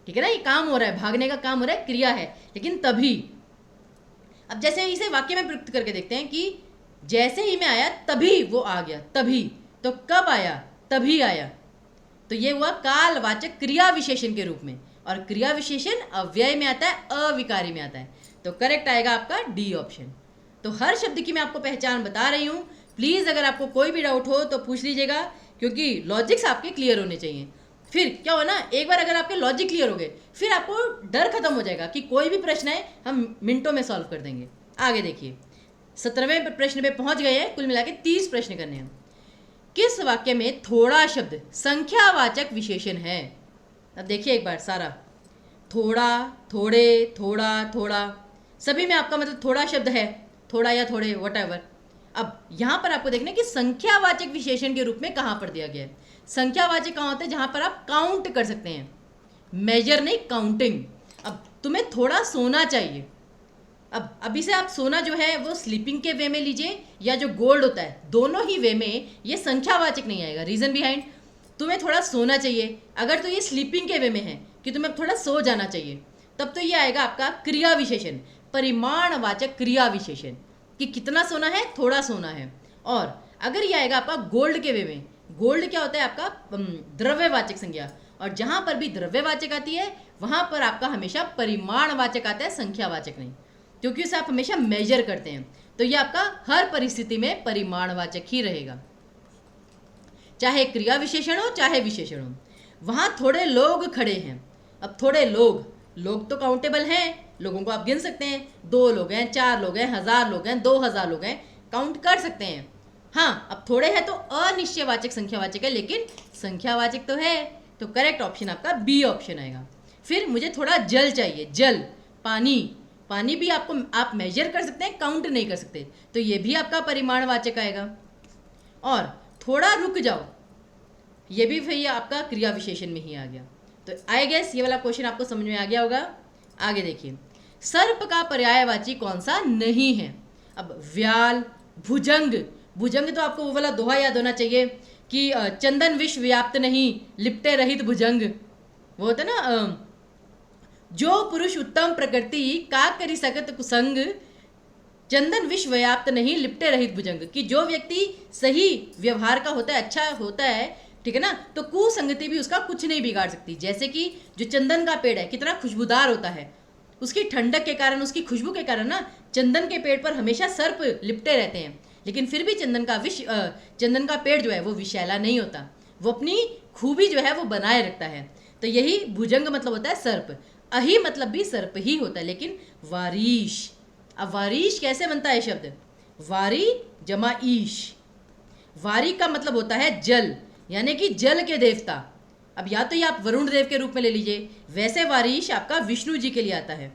ठीक है ना, ये काम हो रहा है, भागने का काम हो रहा है, क्रिया है, लेकिन तभी। अब जैसे इसे वाक्य में प्रयुक्त करके देखते हैं कि जैसे ही मैं आया तभी वो आ गया, तभी, तो कब आया? तभी आया। तो ये हुआ कालवाचक क्रिया विशेषण के रूप में, और क्रिया विशेषण अव्यय में आता है, अविकारी में आता है। तो करेक्ट आएगा आपका डी ऑप्शन। तो हर शब्द की मैं आपको पहचान बता रही हूँ, प्लीज़ अगर आपको कोई भी डाउट हो तो पूछ लीजिएगा, क्योंकि लॉजिक्स आपके क्लियर होने चाहिए। फिर क्या हो ना, एक बार अगर आपके लॉजिक क्लियर हो गए, फिर आपको डर खत्म हो जाएगा कि कोई भी प्रश्न है हम मिनटों में सॉल्व कर देंगे। आगे देखिए, 17वें प्रश्न पे पहुंच गए हैं, कुल मिला के 30 प्रश्न करने हैं। किस वाक्य में थोड़ा शब्द संख्यावाचक विशेषण है? अब देखिए एक बार सारा, थोड़ा, थोड़े, थोड़ा, थोड़ा, सभी में आपका मतलब थोड़ा शब्द है, थोड़ा या थोड़े वट। अब यहाँ पर आपको देखना है कि संख्यावाचक विशेषण के रूप में कहाँ पर दिया गया है। संख्यावाचक कहाँ होता है? जहाँ पर आप काउंट कर सकते हैं, मेजर नहीं, काउंटिंग। अब तुम्हें थोड़ा सोना चाहिए। अब अभी से आप सोना जो है वो स्लीपिंग के वे में लीजिए या जो गोल्ड होता है, दोनों ही वे में ये संख्यावाचक नहीं आएगा। रीजन बिहाइंड, तुम्हें थोड़ा सोना चाहिए, अगर तो ये स्लीपिंग के वे में है कि तुम्हें थोड़ा सो जाना चाहिए, तब तो ये आएगा आपका क्रिया विशेषण, परिमाणवाचक क्रिया विशेषण, कि कितना सोना है, थोड़ा सोना है। और अगर ये आएगा आपका गोल्ड के वे में, गोल्ड क्या होता है आपका द्रव्यवाचक संज्ञा, और जहां पर भी द्रव्यवाचक आती है वहां पर आपका हमेशा परिमाणवाचक आता है, संख्यावाचक नहीं, क्योंकि उसे आप हमेशा मेजर करते हैं। तो ये आपका हर परिस्थिति में परिमाणवाचक ही रहेगा, चाहे क्रिया विशेषण हो चाहे विशेषण हो। वहां थोड़े लोग खड़े हैं। अब थोड़े लोग तो काउंटेबल हैं, लोगों को आप गिन सकते हैं, 2 लोग हैं, 4 लोग हैं, 1000 लोग हैं, 2000 लोग हैं, काउंट कर सकते हैं। हाँ, अब थोड़े हैं तो अनिश्चयवाचक संख्यावाचक है, लेकिन संख्यावाचक तो है, तो करेक्ट ऑप्शन आपका बी ऑप्शन आएगा। फिर मुझे थोड़ा जल चाहिए, जल, पानी भी आपको आप मेजर कर सकते हैं, काउंट नहीं कर सकते, तो ये भी आपका परिमाणवाचक आएगा। और थोड़ा रुक जाओ, ये भी भैया आपका क्रिया विशेषण में ही आ गया। तो आई गेस ये वाला क्वेश्चन आपको समझ में आ गया होगा। आगे देखिए, सर्प का पर्यायवाची कौन सा नहीं है? अब व्याल, भुजंग, भुजंग तो आपको वो वाला दोहा याद होना चाहिए कि चंदन विश्व व्याप्त नहीं, लिपटे रहित भुजंग। वो होता ना, जो पुरुष उत्तम प्रकृति का करी सकत कुसंग, चंदन विश्व व्याप्त नहीं, लिपटे रहित भुजंग, कि जो व्यक्ति सही व्यवहार का होता है, अच्छा होता है, ठीक है ना, तो कुसंगति भी उसका कुछ नहीं बिगाड़ सकती। जैसे कि जो चंदन का पेड़ है कितना खुशबूदार होता है, उसकी ठंडक के कारण, उसकी खुशबू के कारण ना चंदन के पेड़ पर हमेशा सर्प लिपटे रहते हैं, लेकिन फिर भी चंदन का पेड़ जो है वो विषैला नहीं होता, वो अपनी खूबी जो है वो बनाए रखता है। तो यही भुजंग मतलब होता है सर्प। अही मतलब भी सर्प ही होता है, लेकिन वारीश, अब वारीश कैसे बनता है शब्द? वारी जमा ईश, वारी का मतलब होता है जल, यानी कि जल के देवता। अब या तो ये आप वरुण देव के रूप में ले लीजिए, वैसे वारीश आपका विष्णु जी के लिए आता है।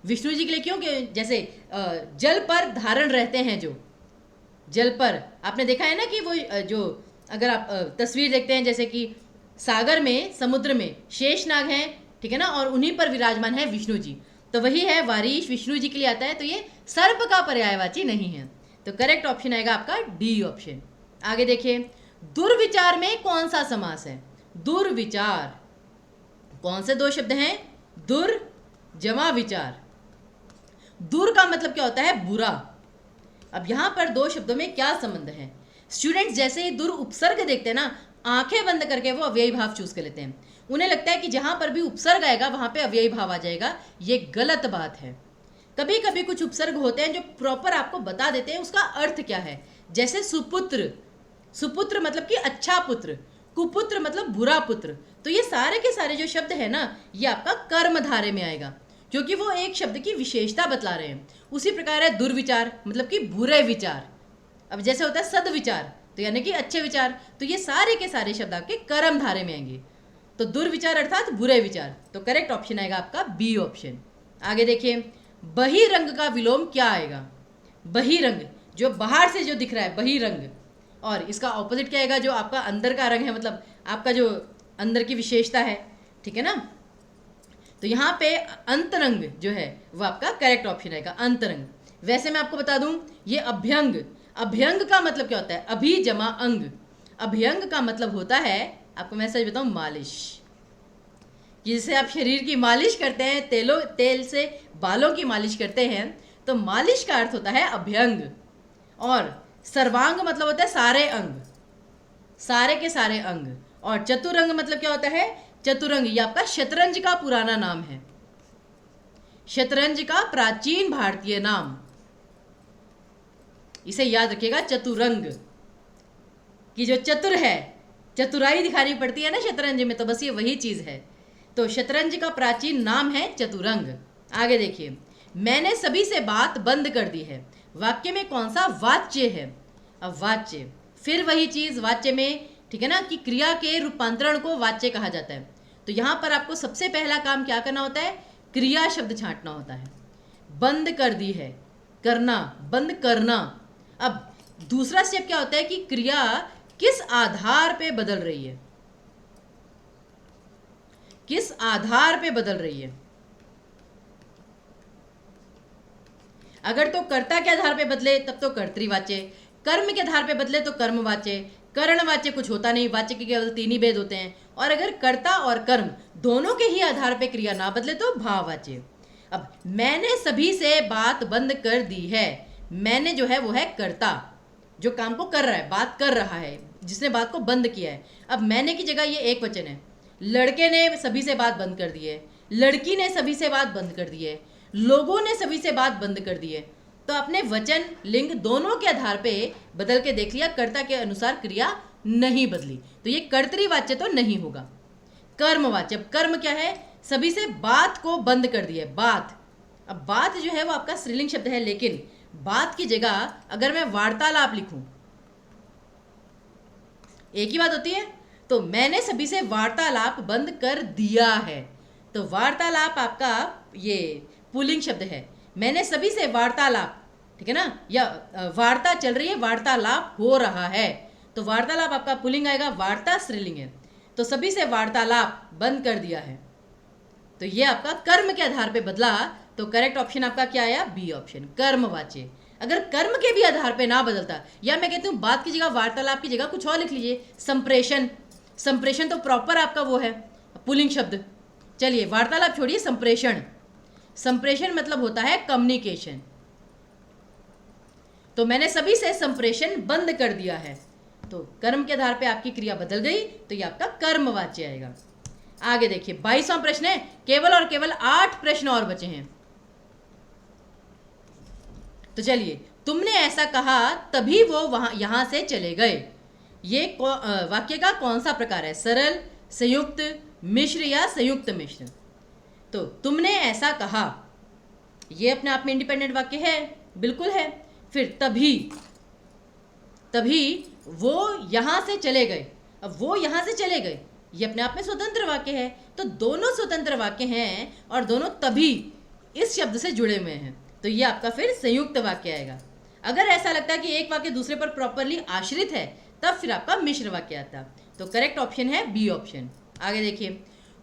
विष्णु जी के लिए क्यों? कि जैसे जल पर धारण रहते हैं, जो जल पर आपने देखा है ना कि वो जो अगर आप तस्वीर देखते हैं, जैसे कि सागर में, समुद्र में शेषनाग हैं, ठीक है ना, और उन्हीं पर विराजमान है विष्णु जी, तो वही है वारीश, विष्णु जी के लिए आता है। तो ये सर्प का पर्यायवाची नहीं है, तो करेक्ट ऑप्शन आएगा आपका डी ऑप्शन। आगे देखिए, दुर्विचार में कौन सा समास है? दुर्विचार, कौन से 2 शब्द हैं? दुर जमा विचार। दुर का मतलब क्या होता है? बुरा। अब यहां पर 2 शब्दों में क्या संबंध है? स्टूडेंट्स जैसे ही दुर उपसर्ग देखते हैं ना, आंखें बंद करके वो अव्ययी भाव चूज कर लेते हैं। उन्हें लगता है कि जहां पर भी उपसर्ग आएगा वहां पे अव्ययी भाव आ जाएगा। ये गलत बात है। कभी कभी कुछ उपसर्ग होते हैं जो प्रॉपर आपको बता देते हैं उसका अर्थ क्या है। जैसे सुपुत्र, सुपुत्र मतलब कि अच्छा पुत्र, कुपुत्र मतलब बुरा पुत्र। तो ये सारे के सारे जो शब्द है ना, ये आपका कर्म धारे में आएगा, क्योंकि वो एक शब्द की विशेषता बतला रहे हैं। उसी प्रकार है दुर्विचार, मतलब कि बुरे विचार। अब जैसे होता है सदविचार, तो यानी कि अच्छे विचार, तो ये सारे के सारे शब्द आपके कर्म धारे में आएंगे। तो दुर्विचार अर्थात बुरे विचार, तो करेक्ट ऑप्शन आएगा आपका बी ऑप्शन। आगे देखिए, बहिरंग का विलोम क्या आएगा? बहिरंग जो बाहर से जो दिख रहा है, बहिरंग, और इसका ऑपोजिट क्या आएगा? जो आपका अंदर का रंग है, मतलब आपका जो अंदर की विशेषता है, ठीक है ना। तो यहाँ पे अंतरंग जो है वो आपका करेक्ट ऑप्शन आएगा, अंतरंग। वैसे मैं आपको बता दूं, ये अभ्यंग, अभ्यंग का मतलब क्या होता है? अभी जमा अंग। अभ्यंग का मतलब होता है, आपको मैं सच बताऊं, मालिश। जिससे आप शरीर की मालिश करते हैं, तेल से बालों की मालिश करते हैं, तो मालिश का अर्थ होता है अभ्यंग। और सर्वांग मतलब होता है सारे अंग, सारे के सारे अंग। और चतुरंग मतलब क्या होता है? चतुरंग ये आपका शतरंज का पुराना नाम है, शतरंज का प्राचीन भारतीय नाम, इसे याद रखिएगा, चतुरंग। कि जो चतुर है, चतुराई दिखानी पड़ती है ना शतरंज में, तो बस ये वही चीज है। तो शतरंज का प्राचीन नाम है चतुरंग। आगे देखिए, मैंने सभी से बात बंद कर दी है, वाक्य में कौन सा वाच्य है? अब वाच्य, फिर वही चीज वाच्य में, ठीक है ना, कि क्रिया के रूपांतरण को वाच्य कहा जाता है। तो यहां पर आपको सबसे पहला काम क्या करना होता है? क्रिया शब्द छांटना होता है। बंद कर दी है, करना, बंद करना। अब दूसरा स्टेप क्या होता है कि क्रिया किस आधार पे बदल रही है, किस आधार पे बदल रही है। अगर तो कर्ता के आधार पे बदले तब तो कर्तृवाच्य, कर्म के आधार पे बदले तो कर्मवाच्य, करणवाच्य कुछ होता नहीं, वाच्य के केवल 3 ही भेद होते हैं। और अगर कर्ता और कर्म दोनों के ही आधार पे क्रिया ना बदले तो भाववाच्य। अब मैंने सभी से बात बंद कर दी है, मैंने जो है वो है कर्ता, जो काम को कर रहा है, बात कर रहा है, जिसने बात को बंद किया है। अब मैंने की जगह ये एक वचन है, लड़के ने सभी से बात बंद कर दी है, लड़की ने सभी से बात बंद कर दी है, लोगों ने सभी से बात बंद कर दी है। तो आपने वचन लिंग दोनों के आधार पे बदल के देख लिया, कर्ता के अनुसार क्रिया नहीं बदली, तो ये कर्तृवाच्य तो नहीं होगा। कर्मवाच्य, कर्म क्या है, सभी से बात को बंद कर दिया, बात। अब बात जो है वो आपका स्त्रीलिंग शब्द है, लेकिन बात की जगह अगर मैं वार्तालाप लिखूं, एक ही बात होती है। तो मैंने सभी से वार्तालाप बंद कर दिया है, तो वार्तालाप आपका ये पुल्लिंग शब्द है। मैंने सभी से वार्तालाप, ठीक है ना, या वार्ता चल रही है, वार्तालाप हो रहा है, तो वार्तालाप आपका पुल्लिंग आएगा, वार्ता स्त्रीलिंग है। तो सभी से वार्तालाप बंद कर दिया है, तो ये आपका कर्म के आधार पे बदला, तो करेक्ट ऑप्शन आपका क्या आया, बी ऑप्शन, कर्मवाच्य। अगर कर्म के भी आधार पे ना बदलता, या मैं कहती हूँ बात की जगह, वार्तालाप की जगह कुछ और लिख लीजिए, संप्रेषण। संप्रेषण तो प्रॉपर आपका वो है पुल्लिंग शब्द। चलिए वार्तालाप छोड़िए, संप्रेषण। संप्रेषण मतलब होता है कम्युनिकेशन। तो मैंने सभी से संप्रेषण बंद कर दिया है, तो कर्म के आधार पे आपकी क्रिया बदल गई, तो ये आपका कर्मवाच्य आएगा। आगे देखिए 22वां प्रश्न है, केवल और केवल 8 प्रश्न और बचे हैं। तो चलिए, तुमने ऐसा कहा तभी वो यहां से चले गए, ये वाक्य का कौन सा प्रकार है, सरल, संयुक्त, मिश्र या संयुक्त मिश्र। तो तुमने ऐसा कहा, ये अपने आप में इंडिपेंडेंट वाक्य है, बिल्कुल है। फिर तभी, तभी वो यहां से चले गए, अब वो यहां से चले गए, ये अपने आप में स्वतंत्र वाक्य है। तो दोनों स्वतंत्र वाक्य हैं और दोनों तभी इस शब्द से जुड़े हुए हैं, तो ये आपका फिर संयुक्त वाक्य आएगा। अगर ऐसा लगता है कि एक वाक्य दूसरे पर प्रॉपरली आश्रित है, तब फिर आपका मिश्र वाक्य आता। तो करेक्ट ऑप्शन है बी ऑप्शन। आगे देखिए,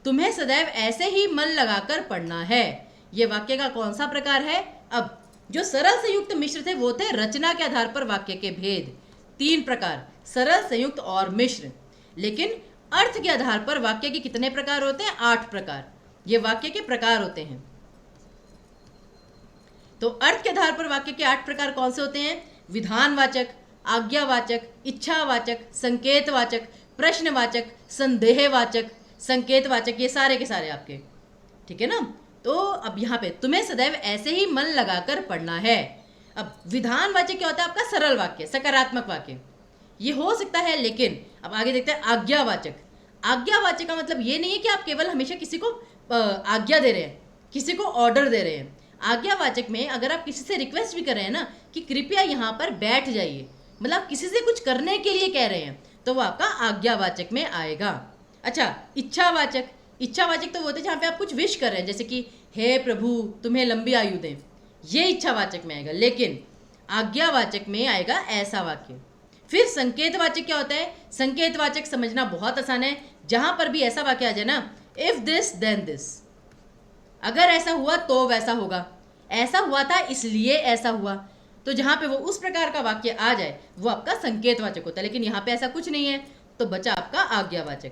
तुम्हें सदैव ऐसे ही मन लगाकर पढ़ना है, ये वाक्य का कौन सा प्रकार है। अब जो सरल संयुक्त मिश्र थे वो थे रचना के आधार पर वाक्य के भेद, 3 प्रकार, सरल, संयुक्त और मिश्र। लेकिन अर्थ के आधार पर वाक्य के कितने प्रकार होते हैं, 8 प्रकार, ये वाक्य के प्रकार होते हैं। तो अर्थ के आधार पर वाक्य के 8 प्रकार कौन से होते हैं, विधानवाचक, आज्ञावाचक, इच्छावाचक, संकेतवाचक, प्रश्नवाचक, संदेहवाचक, संकेतवाचक, ये सारे के सारे आपके, ठीक है ना। तो अब यहाँ पे तुम्हें सदैव ऐसे ही मन लगाकर पढ़ना है। अब विधानवाचक क्या होता है, आपका सरल वाक्य, सकारात्मक वाक्य, ये हो सकता है। लेकिन अब आगे देखते हैं आज्ञावाचक। आज्ञावाचक का मतलब ये नहीं है कि आप केवल हमेशा किसी को आज्ञा दे रहे हैं, किसी को ऑर्डर दे रहे हैं। आज्ञावाचक में अगर आप किसी से रिक्वेस्ट भी कर रहे हैं ना कि कृपया यहाँ पर बैठ जाइए, मतलब आप किसी से कुछ करने के लिए कह रहे हैं, तो वो आपका आज्ञावाचक में आएगा। अच्छा, इच्छावाचक, इच्छावाचक तो वो होते हैं जहाँ पे आप कुछ विश कर रहे हैं, जैसे कि हे प्रभु तुम्हें लंबी आयु दें, ये इच्छावाचक में आएगा। लेकिन आज्ञावाचक में आएगा ऐसा वाक्य। फिर संकेतवाचक क्या होता है, संकेतवाचक समझना बहुत आसान है, जहां पर भी ऐसा वाक्य आ जाए ना, इफ दिस देन दिस, अगर ऐसा हुआ तो वैसा होगा, ऐसा हुआ था इसलिए ऐसा हुआ, तो जहां पे वो उस प्रकार का वाक्य आ जाए वो आपका संकेतवाचक होता है। लेकिन यहाँ पे ऐसा कुछ नहीं है, तो बचा आपका आज्ञावाचक,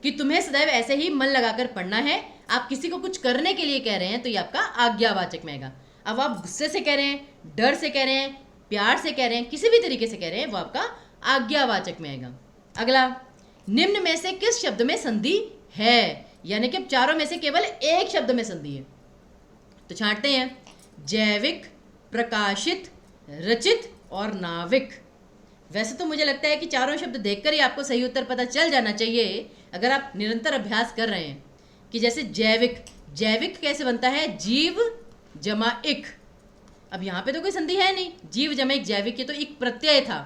कि तुम्हें सदैव ऐसे ही मन लगाकर पढ़ना है, आप किसी को कुछ करने के लिए कह रहे हैं, तो ये आपका आज्ञावाचक में आएगा। अब आप गुस्से से कह रहे हैं, डर से कह रहे हैं, प्यार से कह रहे हैं, किसी भी तरीके से कह रहे हैं, वो आपका आज्ञावाचक में आएगा। अगला, निम्न में से किस शब्द में संधि है, यानी कि अब चारों में से केवल एक शब्द में संधि है। तो छांटते हैं, जैविक, प्रकाशित, रचित और नाविक। वैसे तो मुझे लगता है कि चारों शब्द देखकर ही आपको सही उत्तर पता चल जाना चाहिए, अगर आप निरंतर अभ्यास कर रहे हैं। कि जैसे जैविक, जैविक कैसे बनता है, जीव जमा इक, अब यहाँ पे तो कोई संधि है नहीं, जीव जमा इक, जैविक, ये तो एक प्रत्यय था।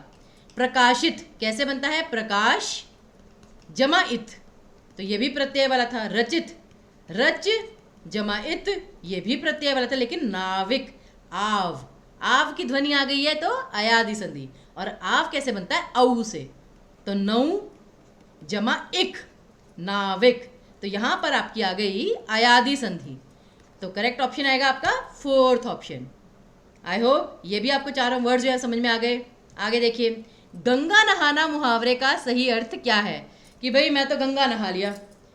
प्रकाशित कैसे बनता है, प्रकाश जमा इत, तो ये भी प्रत्यय वाला था। रचित, रच जमा इत, ये भी प्रत्यय वाला था, लेकिन नाविक, आव, आव की ध्वनि आ गई है तो अयादि संधि। और आव कैसे बनता है? औ से, तो नौ जमा इक, नाविक, तो यहां पर आपकी आ गई अयादि संधि। तो करेक्ट ऑप्शन आएगा आपका फोर्थ ऑप्शन। आई होप ये भी आपको चारों वर्ड जो है समझ में आ गए। आगे देखिए, गंगा नहाना मुहावरे का सही अर्थ क्या है? कि भाई मैं तो गंगा नहा लिया,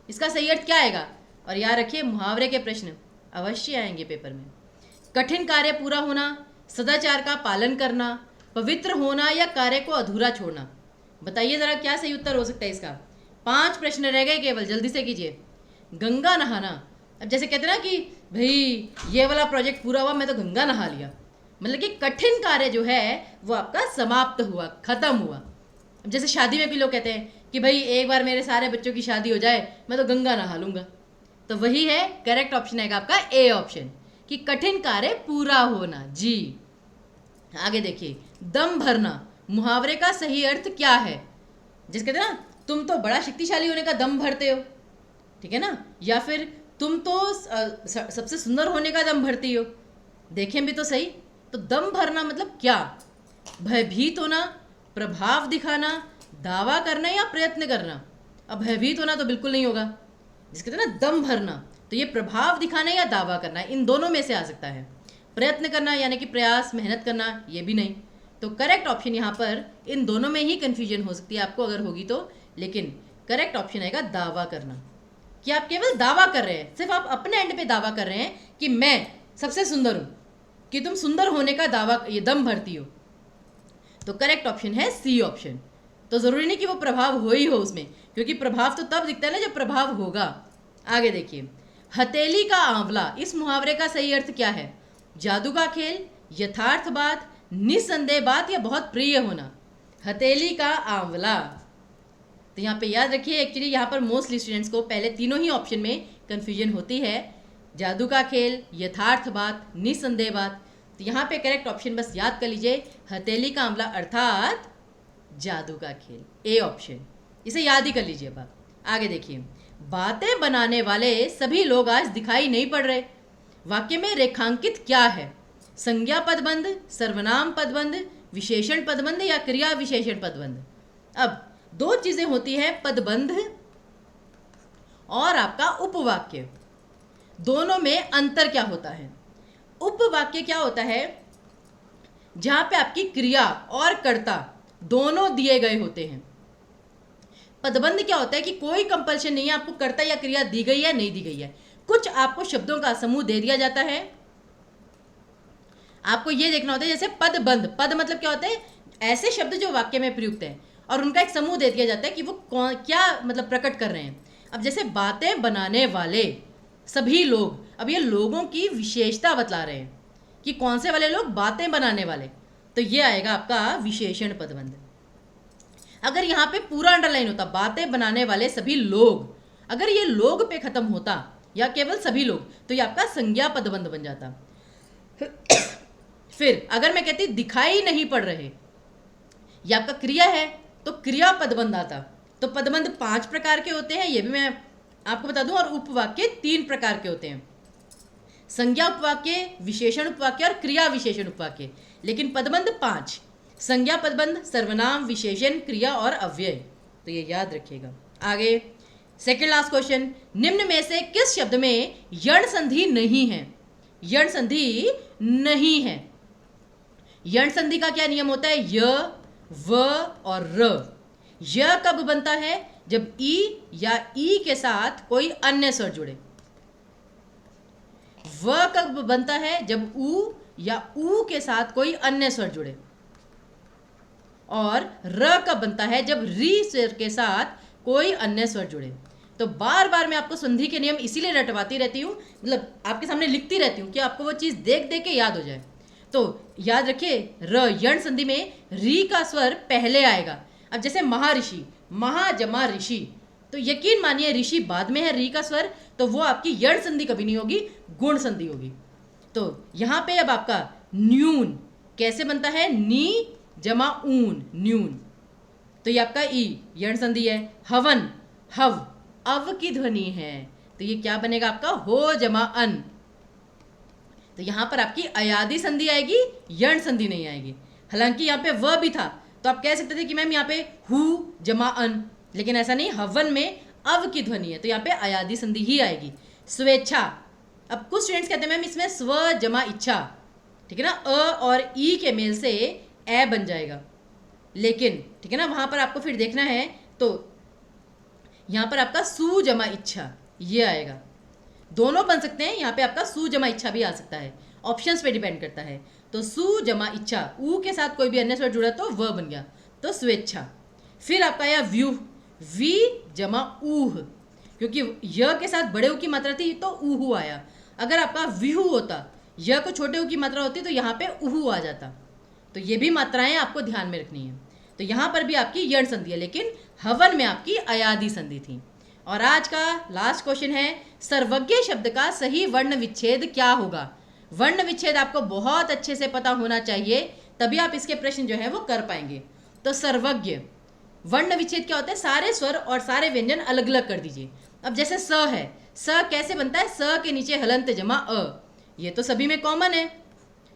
इसका सही अर्थ क्या आएगा? और याद रखिए मुहावरे के प्रश्न अवश्य आएंगे पेपर में। कठिन कार्य पूरा होना, सदाचार का पालन करना, पवित्र होना या कार्य को अधूरा छोड़ना। बताइए जरा क्या सही उत्तर हो सकता है इसका। 5 प्रश्न रह गए केवल, जल्दी से कीजिए। गंगा नहाना, अब जैसे कहते हैं ना कि भाई ये वाला प्रोजेक्ट पूरा हुआ, मैं तो गंगा नहा लिया, मतलब कि कठिन कार्य जो है वो आपका समाप्त हुआ, खत्म हुआ। अब जैसे शादी में भी लोग कहते हैं कि भाई एक बार मेरे सारे बच्चों की शादी हो जाए, मैं तो गंगा नहा लूंगा। तो वही है, करेक्ट ऑप्शन आएगा आपका ए ऑप्शन, कि कठिन कार्य पूरा होना। जी आगे देखिए, दम भरना मुहावरे का सही अर्थ क्या है? जिस कहते हैं ना तुम तो बड़ा शक्तिशाली होने का दम भरते हो, ठीक है ना, या फिर तुम तो सबसे सुंदर होने का दम भरती हो। देखें भी तो सही, तो दम भरना मतलब क्या? भयभीत होना, प्रभाव दिखाना, दावा करना या प्रयत्न करना। अब भयभीत होना तो बिल्कुल नहीं होगा, जिसके कहते हैं ना दम भरना, तो ये प्रभाव दिखाना या दावा करना, इन दोनों में से आ सकता है। प्रयत्न करना यानी कि प्रयास, मेहनत करना, ये भी नहीं। तो करेक्ट ऑप्शन यहाँ पर इन दोनों में ही कंफ्यूजन हो सकती है आपको अगर होगी तो, लेकिन करेक्ट ऑप्शन आएगा दावा करना। कि आप केवल दावा कर रहे हैं, सिर्फ आप अपने एंड पे दावा कर रहे हैं कि मैं सबसे सुंदर हूं, कि तुम सुंदर होने का दावा, ये दम भरती हो। तो करेक्ट ऑप्शन है सी ऑप्शन। तो जरूरी नहीं कि वो प्रभाव हो ही हो उसमें, क्योंकि प्रभाव तो तब दिखता है ना जब प्रभाव होगा। आगे देखिए, हथेली का आंवला, इस मुहावरे का सही अर्थ क्या है? जादू का खेल, यथार्थ बात, निसंदेह बात या बहुत प्रिय होना। हथेली का आंवला, तो यहाँ पे याद रखिए, एक्चुअली यहाँ पर मोस्टली स्टूडेंट्स को पहले तीनों ही ऑप्शन में कंफ्यूजन होती है, जादू का खेल, यथार्थ बात, निसंदेह बात। तो यहाँ पे करेक्ट ऑप्शन बस याद कर लीजिए, हथेली का आंवला अर्थात जादू का खेल, ए ऑप्शन, इसे याद ही कर लीजिए। अब आप आगे देखिए, बातें बनाने वाले सभी लोग आज दिखाई नहीं पड़ रहे, वाक्य में रेखांकित क्या है? संज्ञा पदबंध, सर्वनाम पदबंध, विशेषण पदबंध या क्रिया विशेषण पदबंध। अब 2 चीजें होती है, पदबंध और आपका उपवाक्य। दोनों में अंतर क्या होता है? उपवाक्य क्या होता है? जहां पे आपकी क्रिया और कर्ता दोनों दिए गए होते हैं। पदबंध क्या होता है कि कोई कंपल्शन नहीं है, आपको कर्ता या क्रिया दी गई है नहीं दी गई है, कुछ आपको शब्दों का समूह दे दिया जाता है। आपको यह देखना होता है, जैसे पदबंध, पद मतलब क्या होता है? ऐसे शब्द जो वाक्य में प्रयुक्त हैं और उनका एक समूह दे दिया जाता है कि वो क्या मतलब प्रकट कर रहे हैं। अब जैसे बातें बनाने वाले सभी लोग, अब ये लोगों की विशेषता बतला रहे हैं कि कौन से वाले लोग? बातें बनाने वाले, तो ये आएगा आपका विशेषण पदबंध। अगर यहाँ पे पूरा अंडरलाइन होता, बातें बनाने वाले सभी लोग, अगर ये लोग पे खत्म होता या केवल सभी लोग, तो ये आपका संज्ञा पदबंध बन जाता। फिर अगर मैं कहती दिखाई नहीं पड़ रहे, ये आपका क्रिया है, तो क्रिया पदबंध आता। तो पदबंध 5 प्रकार के होते हैं, ये भी मैं आपको बता दूं, और उपवाक्य 3 प्रकार के होते हैं, संज्ञा उपवाक्य, विशेषण उपवाक्य और क्रिया विशेषण उपवाक्य। लेकिन पदबंध 5, संज्ञा पदबंध, सर्वनाम, विशेषण, क्रिया और अव्यय। तो ये याद रखिएगा। आगे सेकेंड लास्ट क्वेश्चन, निम्न में से किस शब्द में यण संधि नहीं है? यण संधि नहीं है। यण संधि का क्या नियम होता है? य, व और र। य कब बनता है? जब ई या ई के साथ कोई अन्य स्वर जुड़े। व कब बनता है? जब उ या उ के साथ कोई अन्य स्वर जुड़े। और र कब बनता है? जब री स्वर के साथ कोई अन्य स्वर जुड़े। तो बार बार मैं आपको संधि के नियम इसीलिए रटवाती रहती हूँ, मतलब आपके सामने लिखती रहती हूँ कि आपको वो चीज़ देख देख के याद हो जाए। तो याद रखिए, र यण संधि में री का स्वर पहले आएगा। अब जैसे महर्षि, महा जमा ऋषि, तो यकीन मानिए ऋषि बाद में है री का स्वर, तो वो आपकी यण संधि कभी नहीं होगी, गुण संधि होगी। तो यहाँ पे अब आपका न्यून कैसे बनता है? नी जमा ऊन, न्यून, तो ये आपका ई यण संधि है। हवन, हव, अव की ध्वनि है, तो तो ये क्या बनेगा आपका हो जमा अन। तो यहाँ पर आपकी अयादी संधि आएगी, यण संधि नहीं आएगी। हालांकि यहाँ पे व भी था तो आप कह सकते थे कि मैम यहाँ पे हु जमा अन, लेकिन ऐसा नहीं, हवन में अव की ध्वनि है तो यहाँ पे अयादी संधि ही आएगी। स्वेच्छा, अब कुछ स्टूडेंट्स कहते हैं मैम इसमें स्व जमा इच्छा, ठीक है ना, अ और ई के मेल से ए बन जाएगा, लेकिन ठीक है ना वहां पर आपको फिर देखना है तो यहाँ पर आपका सु जमा इच्छा ये आएगा। दोनों बन सकते हैं, यहाँ पे आपका सु जमा इच्छा भी आ सकता है, ऑप्शंस पे डिपेंड करता है। तो सु जमा इच्छा, ऊ के साथ कोई भी अन्य स्वर जुड़ा तो व बन गया, तो स्वेच्छा। फिर आपका आया व्यूह, वी जमा ऊह, क्योंकि य के साथ बड़े ऊ की मात्रा थी तो ऊहू आया। अगर आपका व्यूह होता, य को छोटे ऊ की मात्रा होती तो यहाँ पे ऊहू आ जाता। तो ये भी मात्राएं आपको ध्यान में रखनी है। तो यहाँ पर भी आपकी यण संधि है, लेकिन हवन में आपकी अयादी संधि थी। और आज का लास्ट क्वेश्चन है, सर्वज्ञ शब्द का सही वर्ण विच्छेद क्या होगा। वर्ण विच्छेद आपको बहुत अच्छे से पता होना चाहिए, तभी आप इसके प्रश्न जो है वो कर पाएंगे। तो सर्वज्ञ वर्ण विच्छेद क्या होता है, सारे स्वर और सारे व्यंजन अलग अलग कर दीजिए। अब जैसे स है, स कैसे बनता है, स के नीचे हलंत जमा अ, ये तो सभी में कॉमन है।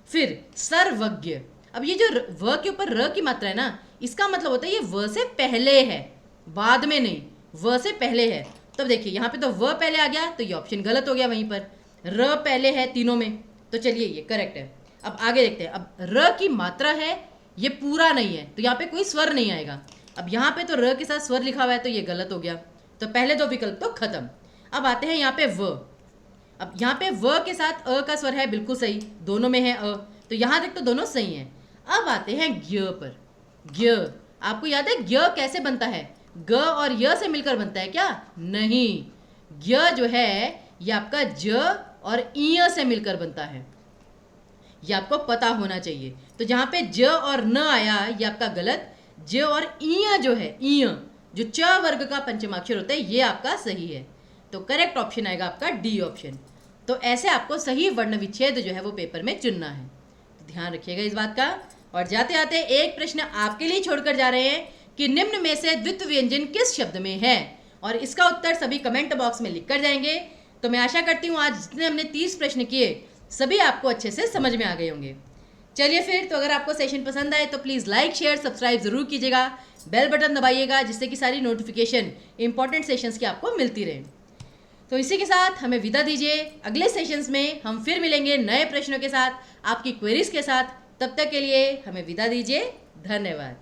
फिर सर्वज्ञ, अब ये जो व के ऊपर र की मात्रा है ना, इसका मतलब होता है ये व से पहले है, बाद में नहीं, व से पहले है। तब देखिए यहाँ पे तो व पहले आ गया तो ये ऑप्शन गलत हो गया, वहीं पर र पहले है तीनों में, तो चलिए ये करेक्ट है। अब आगे देखते हैं, अब र की मात्रा है, ये पूरा नहीं है तो यहाँ पे कोई स्वर नहीं आएगा। अब यहाँ पे तो र के साथ स्वर लिखा हुआ है तो ये गलत हो गया, तो पहले दो विकल्प तो खत्म। अब आते हैं यहाँ पे व, अब यहाँ पे व के साथ अ का स्वर है, बिल्कुल सही, दोनों में है अ, तो यहाँ तक तो दोनों सही हैं। अब आते हैं ज्ञ पर। ज्ञ, आपको याद है ज्ञ कैसे बनता है, ग और य से मिलकर बनता है क्या, नहीं, ज्ञ जो है ये आपका ज और इ से मिलकर बनता है, ये आपको पता होना चाहिए। तो जहाँ पे ज और न आया ये आपका गलत, ज और इ जो है, इ जो च वर्ग का पंचमाक्षर होता है ये आपका सही है। तो करेक्ट ऑप्शन आएगा आपका डी ऑप्शन। तो ऐसे आपको सही वर्ण विच्छेद जो है वो पेपर में चुनना है, तो ध्यान रखिएगा इस बात का। और जाते आते एक प्रश्न आपके लिए छोड़कर जा रहे हैं कि निम्न में से द्वित्व व्यंजन किस शब्द में है, और इसका उत्तर सभी कमेंट बॉक्स में लिख कर जाएंगे। तो मैं आशा करती हूँ आज जितने हमने 30 प्रश्न किए सभी आपको अच्छे से समझ में आ गए होंगे। चलिए फिर, तो अगर आपको सेशन पसंद आए तो प्लीज़ लाइक शेयर सब्सक्राइब जरूर कीजिएगा, बेल बटन दबाइएगा जिससे कि सारी नोटिफिकेशन इंपॉर्टेंट सेशंस की आपको मिलती रहे। तो इसी के साथ हमें विदा दीजिए, अगले सेशंस में हम फिर मिलेंगे नए प्रश्नों के साथ, आपकी क्वेरीज के साथ। तब तक के लिए हमें विदा दीजिए, धन्यवाद।